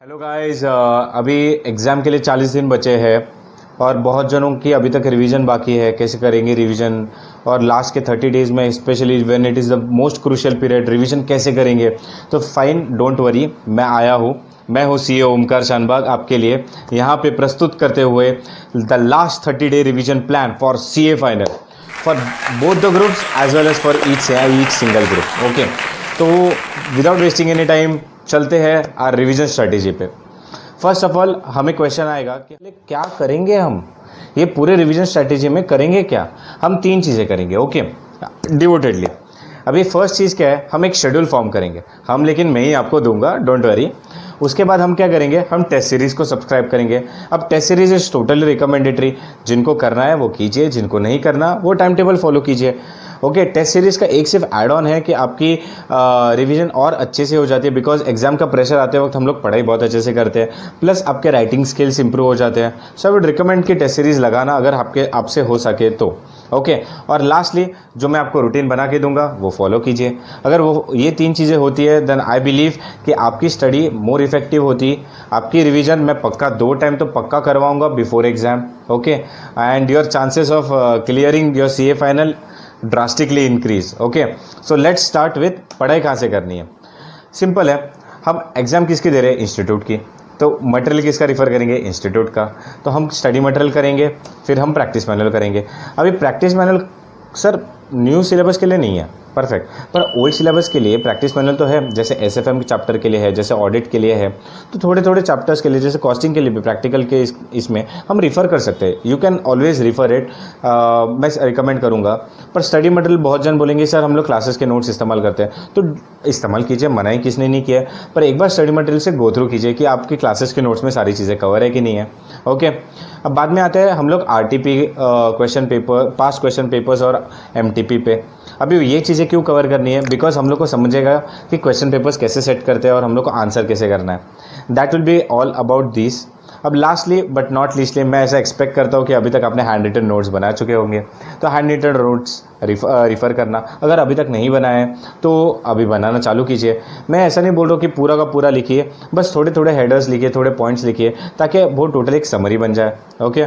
Hello guys, अभी exam के लिए 40 दिन बचे हैं और बहुत जनों की अभी तक रिवीजन बाकी है। कैसे करेंगे रिवीजन? और लास्ट के 30 डेज़ में specially when it is the most crucial period, revision कैसे करेंगे? तो फाइन, डोंट वरी, मैं आया हूँ। मैं हूँ सीए ओमकार शानबाग, आपके लिए यहाँ पे प्रस्तुत करते हुए the last 30 day revision plan for CA final for both the groups as well as for each single group. Okay, तो विदाउट वेस्टिंग एनी टाइम चलते हैं आर रिवीजन स्ट्रेटेजी पे। फर्स्ट ऑफ ऑल हमें क्वेश्चन आएगा कि क्या करेंगे हम, ये पूरे रिवीजन स्ट्रेटेजी में करेंगे क्या? हम 3 चीज़ें करेंगे, ओके, डिवोटेडली। अभी फर्स्ट चीज़ क्या है, हम एक शेड्यूल फॉर्म करेंगे हम, लेकिन मैं ही आपको दूंगा, डोंट वरी। उसके बाद हम क्या करेंगे, हम टेस्ट सीरीज़ को सब्सक्राइब करेंगे। अब test series is totally recommendatory, जिनको करना है वो कीजिए, जिनको नहीं करना वो टाइम टेबल फॉलो कीजिए। ओके, टेस्ट सीरीज़ का एक सिर्फ एड ऑन है कि आपकी रिवीजन और अच्छे से हो जाती है, बिकॉज एग्जाम का प्रेशर आते वक्त हम लोग पढ़ाई बहुत अच्छे से करते हैं, प्लस आपके राइटिंग स्किल्स इंप्रूव हो जाते हैं। सो आई वुड रिकमेंड कि टेस्ट सीरीज़ लगाना अगर आपसे हो सके तो। ओके, और लास्टली जो मैं आपको रूटीन बना के दूंगा वो फॉलो कीजिए। अगर वो ये 3 चीज़ें होती है देन आई बिलीव कि आपकी स्टडी मोर इफेक्टिव होती। आपकी रिवीजन मैं पक्का 2 टाइम तो पक्का करवाऊंगा before exam. Okay, and your chances of clearing your CA final drastically increase. Okay, so let's start with पढ़ाई कहाँ से करनी है। सिंपल है, हम एग्जाम किसकी दे रहे हैं? इंस्टीट्यूट की। तो मटेरियल किसका रिफ़र करेंगे? इंस्टीट्यूट का। तो हम स्टडी मटेरियल करेंगे, फिर हम प्रैक्टिस मैनुअल करेंगे। अभी practice manual sir new syllabus के लिए नहीं है, परफेक्ट, पर ओल्ड सिलेबस के लिए प्रैक्टिस मैनुअल तो है, जैसे एसएफएम के चैप्टर के लिए है, जैसे ऑडिट के लिए है। तो थोड़े थोड़े चैप्टर्स के लिए, जैसे कॉस्टिंग के लिए भी प्रैक्टिकल के इसमें हम रिफ़र कर सकते हैं। You can always refer it, मैं रिकमेंड करूँगा। पर स्टडी मटेरियल बहुत जन बोलेंगे सर हम लोग क्लासेस के नोट्स इस्तेमाल करते हैं, तो इस्तेमाल कीजिए, मना ही किसने नहीं किया है, पर एक बार स्टडी मटेरियल से गो थ्रू कीजिए कि आपकी क्लासेस के नोट्स में सारी चीज़ें कवर है कि नहीं है। ओके, अब बाद में आते हैं हम लोग RTP question paper, past question papers और एमटीपी पे। अभी ये चीज़ें क्यों कवर करनी है? बिकॉज हम लोग को समझेगा कि क्वेश्चन पेपर्स कैसे सेट करते हैं और हम लोग को आंसर कैसे करना है। That will be all about this. अब लास्टली बट नॉट लीस्टली, मैं ऐसा एक्सपेक्ट करता हूँ कि अभी तक आपने हैंड रिटन नोट्स बना चुके होंगे, तो हैंड रिटन नोट्स रिफ़र करना। अगर अभी तक नहीं बनाए तो अभी बनाना चालू कीजिए। मैं ऐसा नहीं बोल रहा हूँ कि पूरा का पूरा लिखिए, बस थोड़े थोड़े हेडर्स लिखिए, थोड़े पॉइंट्स लिखिए, ताकि वो टोटल एक समरी बन जाए। ओके,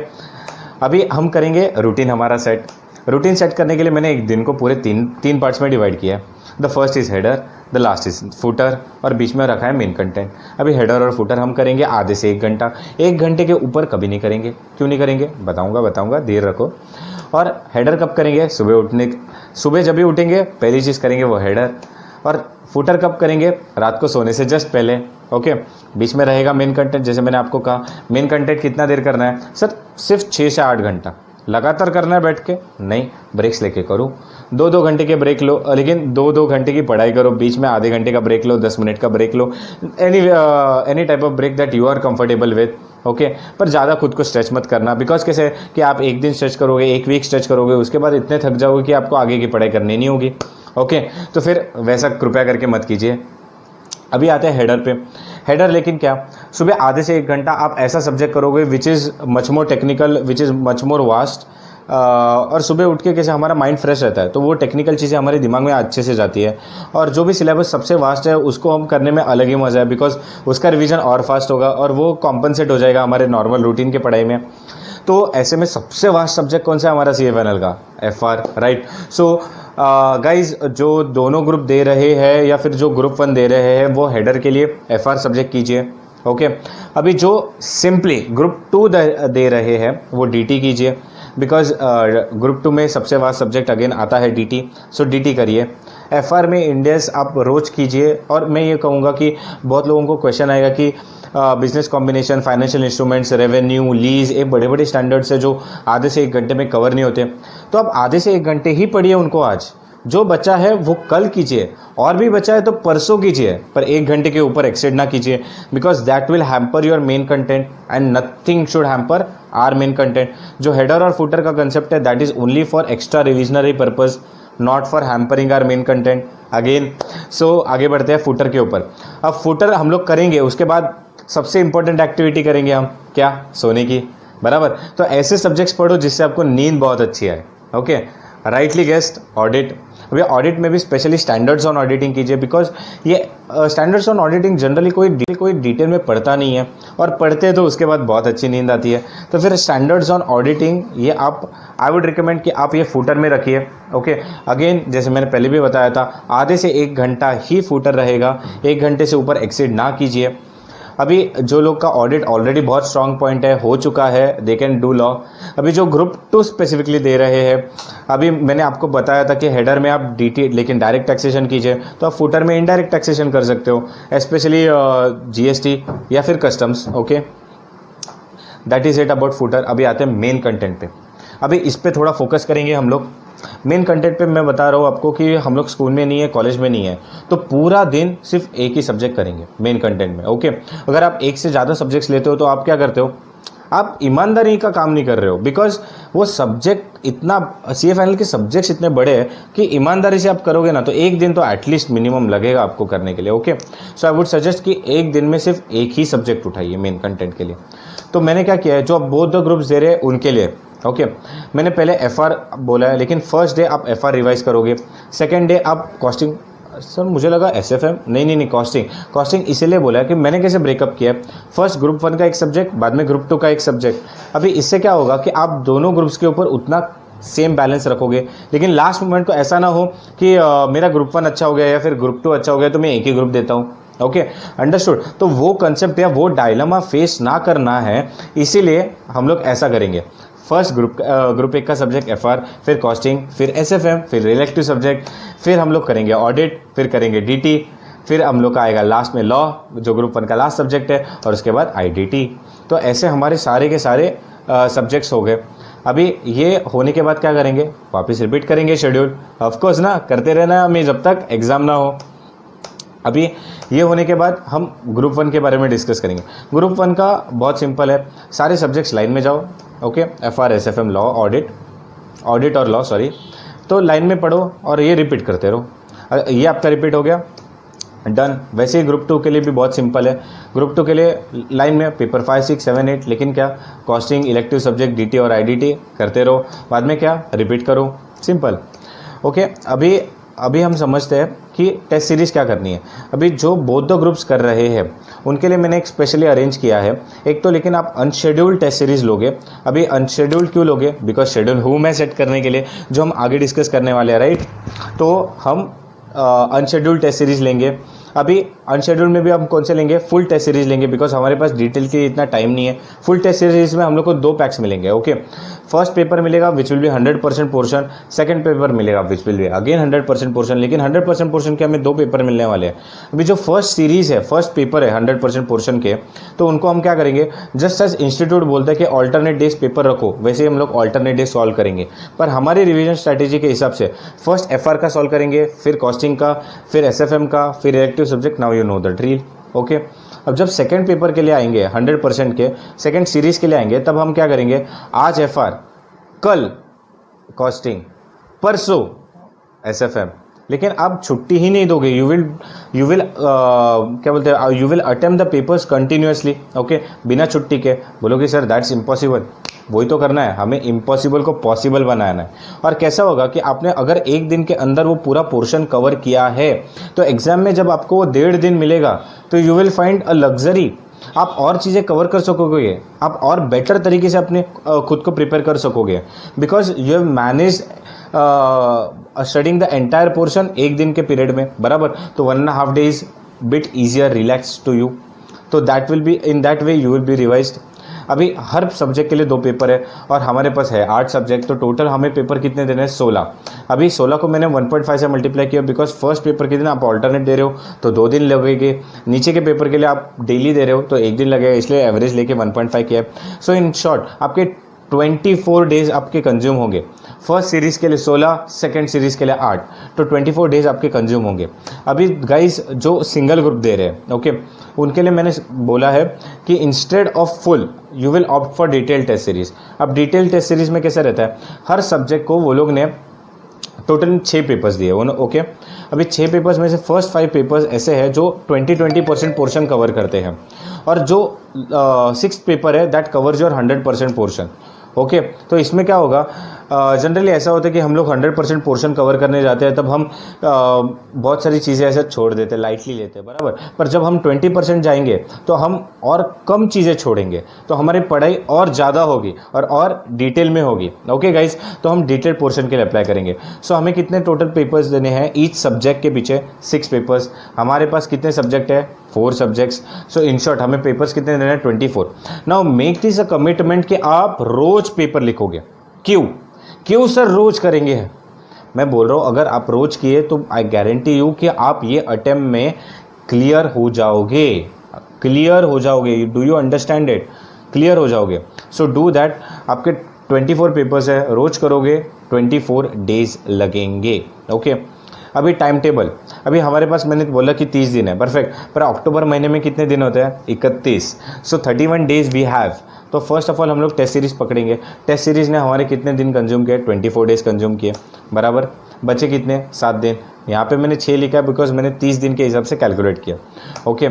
अभी हम करेंगे रूटीन हमारा सेट। रूटीन सेट करने के लिए मैंने एक दिन को पूरे तीन पार्ट्स में डिवाइड किया है। The first is header, the last is footer, और बीच में रखा है मेन कंटेंट। अभी हेडर और फुटर हम करेंगे आधे से 1 घंटा। 1 घंटे के ऊपर कभी नहीं करेंगे। क्यों नहीं करेंगे? बताऊंगा, देर रखो। और हेडर कब करेंगे? सुबह जब भी उठेंगे पहली चीज़ करेंगे वो हेडर। और फुटर कब करेंगे? रात को सोने से जस्ट पहले। ओके, बीच में रहेगा मेन कंटेंट। जैसे मैंने आपको कहा, मेन कंटेंट कितना देर करना है? सर सिर्फ 6 से 8 घंटा लगातार करना है बैठ के? नहीं, ब्रेक्स लेके करो। 2-2 घंटे के ब्रेक लो, लेकिन 2-2 घंटे की पढ़ाई करो, बीच में आधे घंटे का ब्रेक लो, 10 मिनट का ब्रेक लो, any type of break that you are comfortable with. Okay, पर ज़्यादा खुद को स्ट्रेच मत करना, बिकॉज कैसे कि आप एक दिन स्ट्रेच करोगे, एक वीक स्ट्रेच करोगे, उसके बाद इतने थक जाओगे कि आपको आगे की पढ़ाई करनी नहीं होगी। ओके, तो फिर वैसा कृपया करके मत कीजिए। अभी आते हैं हेडर पे। हेडर लेकिन क्या, सुबह आधे से 1 घंटा आप ऐसा सब्जेक्ट करोगे which is much more technical, which is much more vast. और सुबह उठ के कैसे हमारा माइंड फ्रेश रहता है, तो वो टेक्निकल चीज़ें हमारे दिमाग में अच्छे से जाती है। और जो भी सिलेबस सबसे वास्ट है उसको हम करने में अलग ही मज़ा है, बिकॉज उसका रिवीजन और फास्ट होगा और वो कॉम्पनसेट हो जाएगा हमारे नॉर्मल रूटीन के पढ़ाई में। तो ऐसे में सबसे वास्ट सब्जेक्ट कौन सा है? हमारा सीए फाइनल का FR, राइट। सो गाइज, जो दोनों ग्रुप दे रहे हैं या फिर जो ग्रुप 1 दे रहे हैं वो हेडर के लिए FR सब्जेक्ट कीजिए। ओके, अभी जो सिंपली ग्रुप 2 दे रहे हैं वो DT कीजिए, बिकॉज ग्रुप 2 में सबसे वास्ट सब्जेक्ट अगेन आता है DT, सो DT करिए। FR में इंडेक्स आप रोज़ कीजिए। और मैं ये कहूँगा कि बहुत लोगों को क्वेश्चन आएगा कि business combination, financial instruments, revenue, lease, ये बड़े बड़े स्टैंडर्ड्स है जो आधे से 1 घंटे में कवर नहीं होते। तो आप आधे से 1 घंटे ही पढ़िए उनको। आज जो बच्चा है वो कल कीजिए, और भी बच्चा है तो परसों कीजिए, पर 1 घंटे के ऊपर एक्सेड ना कीजिए, because that will hamper your main content and nothing should hamper our main content. जो हेडर और फुटर का कंसेप्ट है that is only for extra revisionary purpose, not for hampering our main content again. So आगे बढ़ते हैं footer के ऊपर। अब फुटर हम लोग करेंगे, उसके बाद सबसे इंपॉर्टेंट एक्टिविटी करेंगे हम, क्या? सोने की, बराबर। तो ऐसे सब्जेक्ट्स पढ़ो जिससे आपको नींद बहुत अच्छी आए। Okay, rightly guessed, audit. अभी ऑडिट में भी स्पेशली स्टैंडर्ड्स ऑन ऑडिटिंग कीजिए, बिकॉज ये स्टैंडर्ड्स ऑन ऑडिटिंग जनरली कोई डिटेल में पढ़ता नहीं है, और पढ़ते तो उसके बाद बहुत अच्छी नींद आती है। तो फिर स्टैंडर्ड्स ऑन ऑडिटिंग ये आप, आई वुड रिकमेंड कि आप ये फुटर में रखिए। ओके, अगेन जैसे मैंने पहले भी बताया था, आधे से 1 घंटा ही फुटर रहेगा, 1 घंटे से ऊपर एक्सीड ना कीजिए। अभी जो लोग का ऑडिट ऑलरेडी बहुत स्ट्रांग पॉइंट है, हो चुका है, दे कैन डू लॉ। अभी जो ग्रुप 2 स्पेसिफिकली दे रहे हैं, अभी मैंने आपको बताया था कि हेडर में आप डीटी लेकिन डायरेक्ट टैक्सेशन कीजिए, तो आप फुटर में इनडायरेक्ट टैक्सेशन कर सकते हो, स्पेशली जीएसटी या फिर customs. Okay, that is it about footer. अभी आते हैं मेन कंटेंट पे। अभी इस पे थोड़ा फोकस करेंगे हम लोग। मेन कंटेंट पे मैं बता रहा हूँ आपको कि हम लोग स्कूल में नहीं है, कॉलेज में नहीं है, तो पूरा दिन सिर्फ एक ही सब्जेक्ट करेंगे मेन कंटेंट में। ओके, अगर आप एक से ज़्यादा सब्जेक्ट्स लेते हो तो आप क्या करते हो, आप ईमानदारी का काम नहीं कर रहे हो, बिकॉज वो सब्जेक्ट इतना, सीए फाइनल के सब्जेक्ट्स इतने बड़े हैं कि ईमानदारी से आप करोगे ना तो एक दिन तो एटलीस्ट मिनिमम लगेगा आपको करने के लिए। Okay, so I would suggest कि एक दिन में सिर्फ एक ही सब्जेक्ट उठाइए मेन कंटेंट के लिए। तो मैंने क्या किया है, जो आप बोथ द ग्रुप्स दे रहे हैं उनके लिए, ओके, मैंने पहले एफआर बोला है, लेकिन फर्स्ट डे आप एफआर रिवाइज करोगे, सेकेंड डे आप कॉस्टिंग, सर मुझे लगा एसएफएम, नहीं कॉस्टिंग इसीलिए बोला है कि मैंने कैसे ब्रेकअप किया, फर्स्ट ग्रुप 1 का एक सब्जेक्ट, बाद में ग्रुप 2 का एक सब्जेक्ट। अभी इससे क्या होगा कि आप दोनों ग्रुप्स के ऊपर उतना सेम बैलेंस रखोगे, लेकिन लास्ट मोमेंट को ऐसा ना हो कि मेरा ग्रुप 1 अच्छा हो गया या फिर ग्रुप 2 अच्छा हो गया तो मैं एक ही ग्रुप देता हूँ। Okay, understood. तो वो कंसेप्ट या वो डायलेमा फेस ना करना है, इसीलिए हम लोग ऐसा करेंगे, फर्स्ट ग्रुप 1 का सब्जेक्ट एफआर, फिर कॉस्टिंग, फिर एसएफएम, फिर रिलेटिव सब्जेक्ट, फिर हम लोग करेंगे ऑडिट, फिर करेंगे डीटी, फिर हम लोग का आएगा लास्ट में लॉ जो ग्रुप 1 का लास्ट सब्जेक्ट है, और उसके बाद आईडीटी। तो ऐसे हमारे सारे के सारे सब्जेक्ट्स हो गए। अभी ये होने के बाद क्या करेंगे, वापस रिपीट करेंगे शेड्यूल, ऑफकोर्स ना, करते रहना हमें जब तक एग्ज़ाम ना हो। अभी ये होने के बाद हम ग्रुप 1 के बारे में डिस्कस करेंगे। ग्रुप 1 का बहुत सिंपल है, सारे सब्जेक्ट्स लाइन में जाओ। Okay, FR, SFM, law, audit और लॉ, सॉरी, तो लाइन में पढ़ो और ये रिपीट करते रहो। ये आपका रिपीट हो गया, डन। वैसे ही ग्रुप 2 के लिए भी बहुत सिंपल है। ग्रुप 2 के लिए लाइन में पेपर 5, 6, 7, 8, लेकिन क्या, कॉस्टिंग, इलेक्टिव सब्जेक्ट, डीटी और आईडीटी करते रहो, बाद में क्या, रिपीट करो, सिंपल। ओके, अभी हम समझते हैं कि टेस्ट सीरीज़ क्या करनी है। अभी जो बोथ द ग्रुप्स कर रहे हैं उनके लिए मैंने एक स्पेशली अरेंज किया है एक, तो लेकिन आप अनशेड्यूल्ड टेस्ट सीरीज़ लोगे। अभी अनशेड्यूल्ड क्यों लोगे, बिकॉज शेड्यूल हूँ मैं सेट करने के लिए, जो हम आगे डिस्कस करने वाले हैं, राइट। तो हम अनशेड्यूल्ड टेस्ट सीरीज़ लेंगे। अभी अनशेड्यूल में भी हम कौन से लेंगे, फुल टेस्ट सीरीज़ लेंगे, बिकॉज हमारे पास डिटेल के लिए इतना टाइम नहीं है। फुल टेस्ट सीरीज़ में हम लोग को 2 पैक्स मिलेंगे। ओके, फर्स्ट पेपर मिलेगा which will be 100% portion, second paper मिलेगा which will be again 100% portion, लेकिन 100% पोर्शन के हमें 2 पेपर मिलने वाले हैं। अभी जो फर्स्ट सीरीज़ है, फर्स्ट पेपर है 100% पोर्शन के, तो उनको हम क्या करेंगे, जस्ट एज इंस्टीट्यूट बोलते हैं कि ऑल्टरनेट डेज पेपर रखो, वैसे ही हम लोग ऑल्टरनेट डेज सॉल्व करेंगे। पर हमारी रिविजन स्ट्रैटेजी के हिसाब से फर्स्ट एफआर का सॉल्व करेंगे, फिर कॉस्टिंग का, फिर एसएफएम का, फिर elective subject. Now you know the drill. Okay, अब जब सेकंड पेपर के लिए आएंगे 100% के, सेकंड सीरीज़ के लिए आएंगे, तब हम क्या करेंगे, आज एफआर, कल कॉस्टिंग, परसों एसएफएम। लेकिन आप छुट्टी ही नहीं दोगे, यू विल क्या बोलते हैं, you will attempt the papers continuously. Okay, बिना छुट्टी के। बोलोगे सर दैट्स इम्पॉसिबल, वही तो करना है हमें, इम्पॉसिबल को पॉसिबल बनाना है। और कैसा होगा कि आपने अगर एक दिन के अंदर वो पूरा पोर्शन कवर किया है, तो एग्जाम में जब आपको वो 1.5 दिन मिलेगा तो you will find a luxury, आप और चीज़ें कवर कर सकोगे, आप और बेटर तरीके से अपने खुद को प्रिपेयर कर सकोगे, because you have manage studying the entire portion एक दिन के पीरियड में, बराबर। तो 1.5 days bit easier, relax to you, तो that will be in that way you will be revised. अभी हर सब्जेक्ट के लिए 2 पेपर है और हमारे पास है 8 सब्जेक्ट, तो टोटल हमें पेपर कितने देने हैं, 16। अभी 16 को मैंने 1.5 से मल्टीप्लाई किया, बिकॉज फर्स्ट पेपर के दिन आप ऑल्टरनेट दे रहे हो तो 2 दिन लगेंगे, नीचे के पेपर के लिए आप डेली दे रहे हो तो 1 दिन लगेगा, इसलिए एवरेज लेके 1.5 किया है। सो इन शॉर्ट आपके 24 डेज आपके कंज्यूम होंगे। फर्स्ट सीरीज़ के लिए 16, सेकंड सीरीज़ के लिए 8, तो 24 डेज आपके कंज्यूम होंगे। अभी गाइस जो सिंगल ग्रुप दे रहे हैं, ओके, उनके लिए मैंने बोला है कि instead of full you will opt for detail test series. अब डिटेल टेस्ट सीरीज़ में कैसा रहता है, हर सब्जेक्ट को वो लोग ने टोटल 6 पेपर्स दिए वो, ओके। अभी 6 पेपर्स में से फर्स्ट 5 पेपर्स ऐसे हैं जो 20% पोर्शन कवर करते हैं, और जो 6th पेपर है that covers your 100% portion. Okay तो इसमें क्या होगा, जनरली ऐसा होता है कि हम लोग 100% पोर्शन कवर करने जाते हैं, तब हम बहुत सारी चीज़ें ऐसे छोड़ देते हैं, लाइटली लेते हैं, बराबर। पर जब हम 20% जाएंगे तो हम और कम चीज़ें छोड़ेंगे, तो हमारी पढ़ाई और ज़्यादा होगी और डिटेल में होगी। ओके गाइज, तो हम डिटेल पोर्शन के लिए अप्लाई करेंगे। सो हमें कितने टोटल पेपर्स देने हैं, ईच सब्जेक्ट के पीछे 6 पेपर्स। हमारे पास कितने सब्जेक्ट है, 4 सब्जेक्ट्स। सो इन शॉर्ट हमें पेपर्स कितने देने हैं, 24। Now make this a commitment कि आप रोज पेपर लिखोगे। क्यों सर रोज करेंगे? मैं बोल रहा हूँ अगर आप रोज किए तो आई गारंटी यू कि आप ये अटेम्प्ट में क्लियर हो जाओगे, do you understand it? Clear हो जाओगे। So do that. आपके 24 पेपर्स है, रोज करोगे 24 डेज लगेंगे। ओके अभी टाइम टेबल, अभी हमारे पास मैंने बोला कि 30 दिन है, परफेक्ट। पर अक्टूबर महीने में कितने दिन होते हैं, 31। सो 31 डेज वी हैव। तो फर्स्ट ऑफ ऑल हम लोग टेस्ट सीरीज पकड़ेंगे। टेस्ट सीरीज ने हमारे कितने दिन कंज्यूम किए, 24 डेज कंज्यूम किए, बराबर। बचे कितने, 7 दिन। यहाँ पे मैंने 6 लिखा है बिकॉज मैंने 30 दिन के हिसाब से कैलकुलेट किया। ओके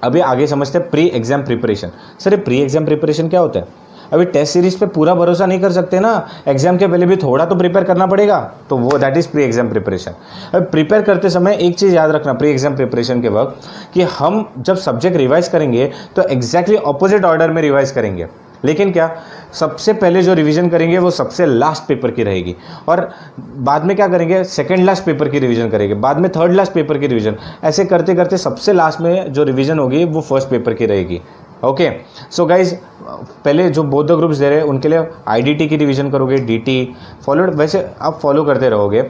अभी आगे समझते हैं प्री एग्जाम प्रिपरेशन। सर ये प्री एग्जाम प्रिपरेशन क्या होता है? अभी टेस्ट सीरीज पे पूरा भरोसा नहीं कर सकते ना, एग्जाम के पहले भी थोड़ा तो प्रिपेयर करना पड़ेगा, तो वो that is pre exam preparation. अब प्रिपेयर करते समय एक चीज़ याद रखना प्री एग्जाम प्रिपरेशन के वक्त, कि हम जब सब्जेक्ट रिवाइज करेंगे तो एग्जैक्टली ऑपोजिट ऑर्डर में रिवाइज करेंगे। लेकिन क्या, सबसे पहले जो रिवीजन करेंगे वो सबसे लास्ट पेपर की रहेगी, और बाद में क्या करेंगे, सेकंड लास्ट पेपर की रिवीजन करेंगे, बाद में थर्ड लास्ट पेपर की रिवीजन। ऐसे करते करते सबसे लास्ट में जो रिवीजन होगी वो फर्स्ट पेपर की रहेगी। ओके सो गाइज, पहले जो बोथ द ग्रुप्स दे रहे हैं उनके लिए आईडीटी की रिवीजन करोगे, डीटी फॉलोड, वैसे आप फॉलो करते रहोगे।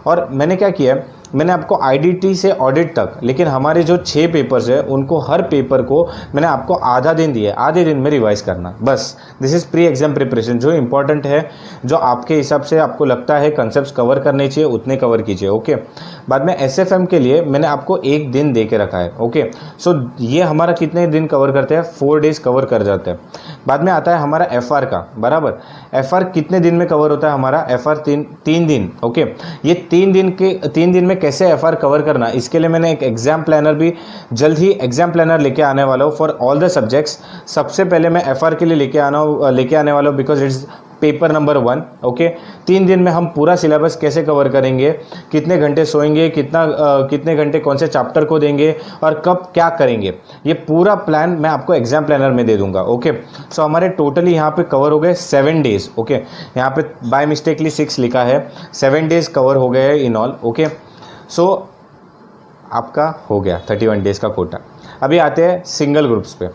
और मैंने क्या किया, मैंने आपको आईडीटी से ऑडिट तक, लेकिन हमारे जो 6 पेपर्स है उनको हर पेपर को मैंने आपको आधा दिन दिया, आधे दिन में रिवाइज करना, बस। This is pre exam preparation. जो इंपॉर्टेंट है, जो आपके हिसाब से आपको लगता है कंसेप्ट कवर करने चाहिए, उतने कवर कीजिए। ओके बाद में एसएफएम के लिए मैंने आपको 1 दिन दे के रखा है। ओके सो ये हमारा कितने दिन कवर करते हैं, 4 डेज कवर कर जाते हैं। बाद में आता है हमारा एफआर का, बराबर। एफआर कितने दिन में कवर होता है हमारा, एफआर 3 दिन। ओके ये 3 दिन में कैसे एफआर कवर करना, इसके लिए मैंने एक एग्जाम प्लानर भी जल्द ही एग्जाम प्लानर लेके आने वाला हूँ फॉर ऑल द सब्जेक्ट्स। सबसे पहले मैं एफआर के लिए लेके आने वाला हूँ because it's paper number 1। Okay 3 दिन में हम पूरा सिलेबस कैसे कवर करेंगे, कितने घंटे सोएंगे, कितने घंटे कौन से चैप्टर को देंगे और कब क्या करेंगे, ये पूरा प्लान मैं आपको एग्जाम प्लानर में दे दूंगा। ओके सो हमारे टोटली यहाँ पे कवर हो गए 7 डेज। ओके यहाँ पे बाय मिस्टेकली 6 लिखा है, 7 डेज कवर हो गए इन ऑल। ओके सो आपका हो गया 31 डेज का कोटा। अभी आते हैं सिंगल ग्रुप्स पे।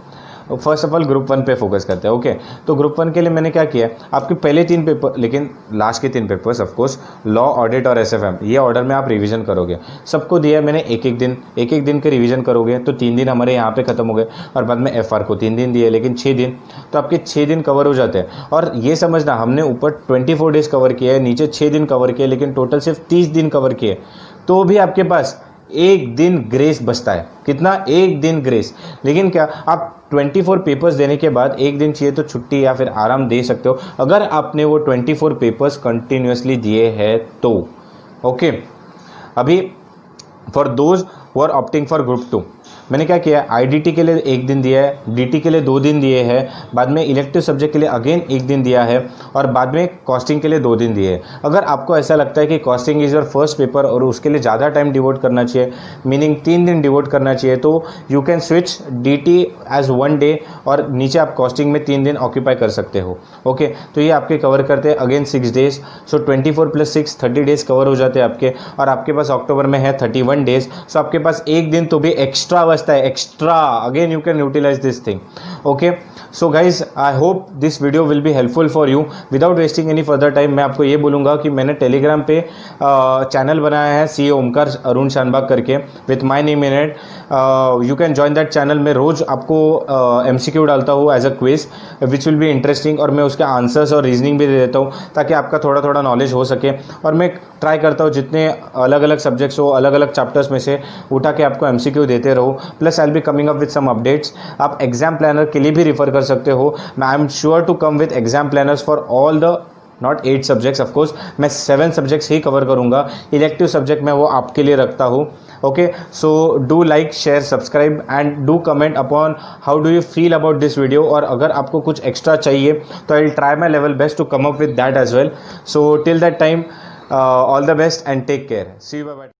फर्स्ट ऑफ ऑल ग्रुप 1 पे फोकस करते हैं। ओके तो ग्रुप 1 के लिए मैंने क्या किया, आपके पहले 3 पेपर, लेकिन लास्ट के 3 पेपर्स ऑफकोर्स लॉ, ऑडिट और एसएफएम, ये ऑर्डर में आप रिवीजन करोगे। सबको दिया मैंने एक एक दिन के रिवीजन करोगे तो 3 दिन हमारे यहाँ पे खत्म हो गए, और बाद में एफआर को 3 दिन दिए, लेकिन 6 दिन, तो आपके 6 दिन कवर हो जाते हैं। और ये समझना हमने ऊपर 24 डेज कवर किया है, नीचे 6 दिन कवर किए, लेकिन टोटल सिर्फ 30 दिन कवर किए, तो भी आपके पास 1 दिन ग्रेस बचता है। कितना, 1 दिन ग्रेस। लेकिन क्या, आप 24 पेपर्स देने के बाद 1 दिन चाहिए तो छुट्टी या फिर आराम दे सकते हो, अगर आपने वो 24 पेपर्स कंटिन्यूसली दिए हैं तो। ओके अभी for those who are opting for group 2, मैंने क्या किया, आईडीटी के लिए 1 दिन दिया है, डीटी के लिए 2 दिन दिए हैं, बाद में इलेक्टिव सब्जेक्ट के लिए अगेन 1 दिन दिया है, और बाद में कॉस्टिंग के लिए 2 दिन दिए हैं। अगर आपको ऐसा लगता है कि costing is your first paper और उसके लिए ज़्यादा टाइम डिवोट करना चाहिए, मीनिंग 3 दिन डिवोट करना चाहिए, तो you can switch DT as 1 day, और नीचे आप कॉस्टिंग में 3 दिन ऑक्यूपाई कर सकते हो। ओके तो ये आपके कवर करते हैं अगेन 6 डेज। सो 24 + 6 30 डेज कवर हो जाते हैं आपके, और आपके पास अक्टूबर में है 31 डेज। सो आपके पास 1 दिन तो भी एक्स्ट्रा बचता है, extra. Again you can utilise this thing. Okay so guys I hope this video will be helpful for you. Without wasting any further time मैं आपको ये बोलूँगा कि मैंने टेलीग्राम पे चैनल बनाया है CEO ओमकार अरुण शानबाग करके, with my name in it. You can join that channel. मैं रोज़ आपको MCQ डालता हूँ as a quiz which will be interesting, और मैं उसके आंसर्स और रीजनिंग भी दे देता हूँ ताकि आपका थोड़ा थोड़ा नॉलेज हो सके। और मैं ट्राई करता हूँ जितने अलग अलग सब्जेक्ट्स हो, अलग अलग चैप्टर्स में से उठा के आपको MCQ देते रहो। Plus I will be coming up with some updates. आप एग्जाम प्लानर के लिए भी रिफर कर सकते हो। I am sure to come with exam planners for all the not 8 subjects, of course मैं 7 सब्जेक्ट्स ही कवर करूँगा। इलेक्टिव सब्जेक्ट मैं वो आपके लिए रखता हूँ। Okay, so do like, share, subscribe and do comment upon how do you feel about this video. और अगर आपको कुछ एक्स्ट्रा चाहिए तो I will try my level best to come up with that as well. So till that time, all the best and take care. See you, bye bye.